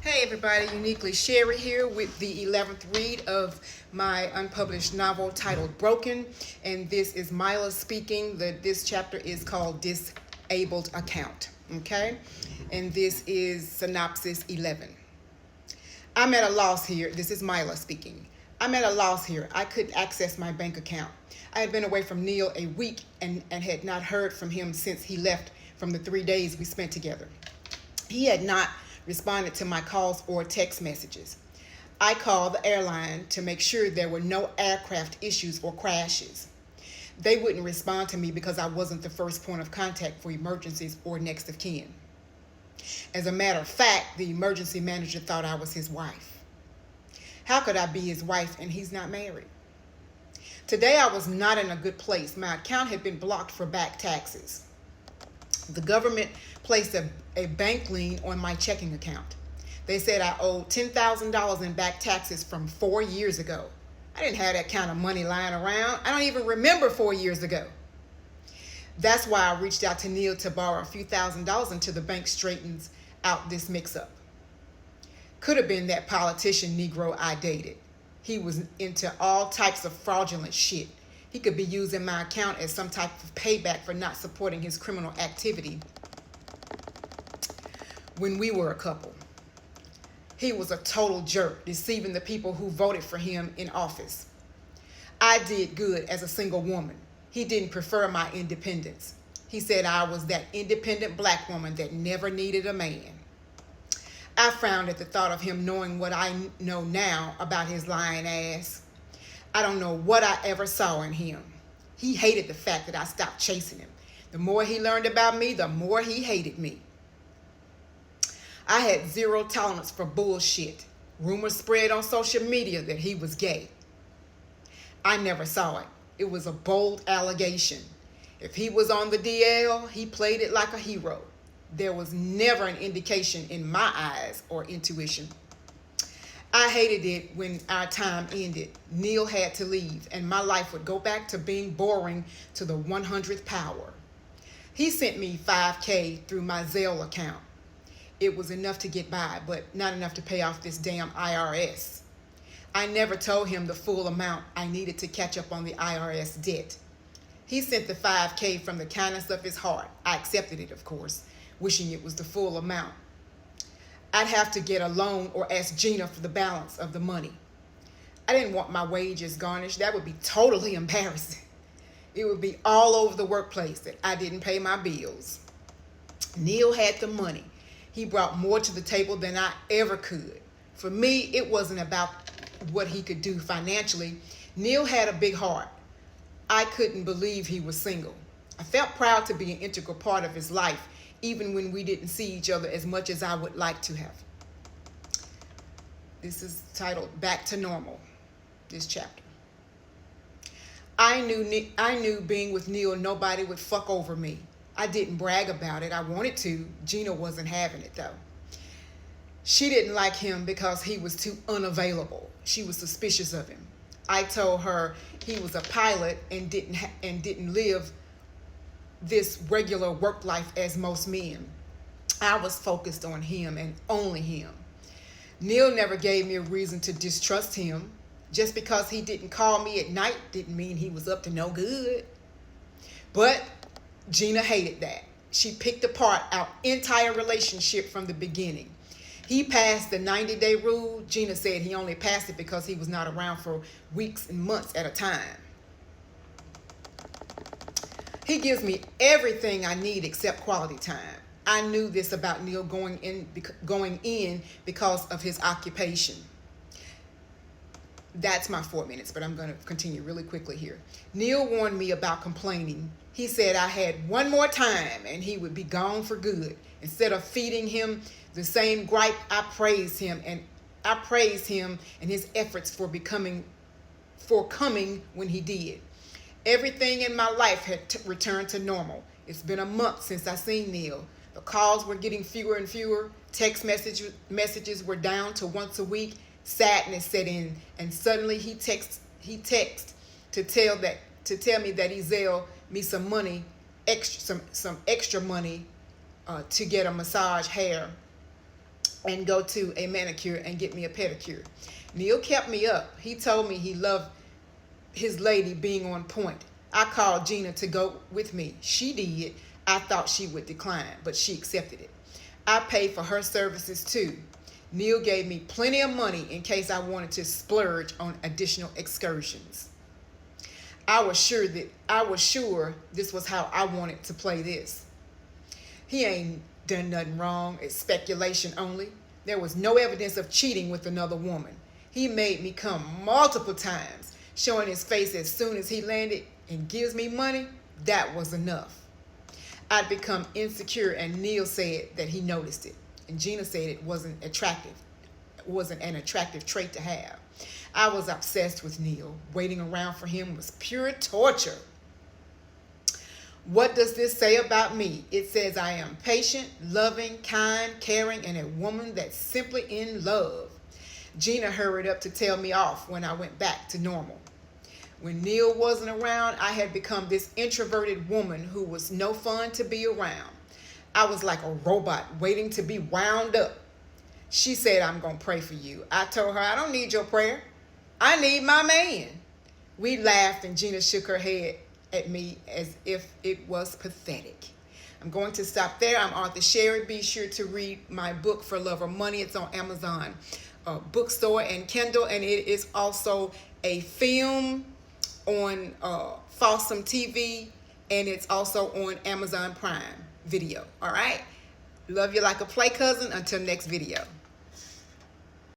Hey everybody, Uniquely Sherrie here with the 11th read of my unpublished novel titled Broken, and this is Mila speaking. This chapter is called Disabled Account, okay? And this is Synopsis 11. I'm at a loss here. This is Mila speaking. I'm at a loss here. I couldn't access my bank account. I had been away from Neil a week and had not heard from him since he left from the 3 days we spent together. He had not responded to my calls or text messages. I called the airline to make sure there were no aircraft issues or crashes. They wouldn't respond to me because I wasn't the first point of contact for emergencies or next of kin. As a matter of fact, the emergency manager thought I was his wife. How could I be his wife and he's not married? Today I was not in a good place. My account had been blocked for back taxes. The government placed a bank lien on my checking account. They said I owed $10,000 in back taxes from 4 years ago. I didn't have that kind of money lying around. I don't even remember 4 years ago. That's why I reached out to Neil to borrow a few $1,000s until the bank straightens out this mix-up. Could have been that politician Negro I dated. He was into all types of fraudulent shit. He could be using my account as some type of payback for not supporting his criminal activity when we were a couple. He was a total jerk, deceiving the people who voted for him in office. I did good as a single woman. He didn't prefer my independence. He said I was that independent black woman that never needed a man. I frowned at the thought of him knowing what I know now about his lying ass. I don't know what I ever saw in him. He hated the fact that I stopped chasing him. The more he learned about me, the more he hated me. I had zero tolerance for bullshit. Rumors spread on social media that he was gay. I never saw it. It was a bold allegation. If he was on the DL, he played it like a hero. There was never an indication in my eyes or intuition. I hated it when our time ended. Neil had to leave, and my life would go back to being boring to the 100th power. He sent me $5,000 through my Zelle account. It was enough to get by, but not enough to pay off this damn IRS. I never told him the full amount I needed to catch up on the IRS debt. He sent the $5,000 from the kindness of his heart. I accepted it, of course, wishing it was the full amount. I'd have to get a loan or ask Gina for the balance of the money. I didn't want my wages garnished. That would be totally embarrassing. It would be all over the workplace that I didn't pay my bills. Neil had the money. He brought more to the table than I ever could. For me, it wasn't about what he could do financially. Neil had a big heart. I couldn't believe he was single. I felt proud to be an integral part of his life, even when we didn't see each other as much as I would like to have. This is titled Back to Normal, this chapter. I knew being with Neil, nobody would fuck over me. I didn't brag about it. I wanted to. Gina wasn't having it, though. She didn't like him because he was too unavailable. She was suspicious of him. I told her he was a pilot and didn't live this regular work life as most men. I was focused on him and only him. Neil never gave me a reason to distrust him. Just because he didn't call me at night didn't mean he was up to no good. But Gina hated that. She picked apart our entire relationship from the beginning. He passed the 90-day rule. Gina said he only passed it because he was not around for weeks and months at a time. He gives me everything I need except quality time. I knew this about Neil going in because of his occupation. That's my 4 minutes, but I'm going to continue really quickly here. Neil warned me about complaining. He said I had one more time and he would be gone for good. Instead of feeding him the same gripe, I praised him and his efforts for coming when he did. Everything in my life had returned to normal. It's been a month since I seen Neil. The calls were getting fewer and fewer. Text messages were down to once a week. Sadness set in, and suddenly he texts to tell me that he Zelle me some money, some extra money to get a massage hair and go to a manicure and get me a pedicure. Neil kept me up. He told me he loved his lady being on point. I called Gina to go with me. She did. I thought she would decline, but she accepted it. I paid for her services too. Neil gave me plenty of money in case I wanted to splurge on additional excursions. I was sure this was how I wanted to play this. He ain't done nothing wrong. It's speculation only. There was no evidence of cheating with another woman. He made me come multiple times, showing his face as soon as he landed and gives me money. That was enough. I'd become insecure, and Neil said that he noticed it. And Gina said it wasn't attractive. It wasn't an attractive trait to have. I was obsessed with Neil. Waiting around for him was pure torture. What does this say about me? It says I am patient, loving, kind, caring, and a woman that's simply in love. Gina hurried up to tell me off when I went back to normal. When Neil wasn't around, I had become this introverted woman who was no fun to be around. I was like a robot waiting to be wound up. She said, I'm going to pray for you. I told her, I don't need your prayer. I need my man. We laughed, and Gina shook her head at me as if it was pathetic. I'm going to stop there. I'm author Sherrie. Be sure to read my book, For Love or Money. It's on Amazon bookstore and Kindle, and it is also a film on Folsom TV, and it's also on Amazon Prime Video. All right? Love you like a play cousin. Until next video.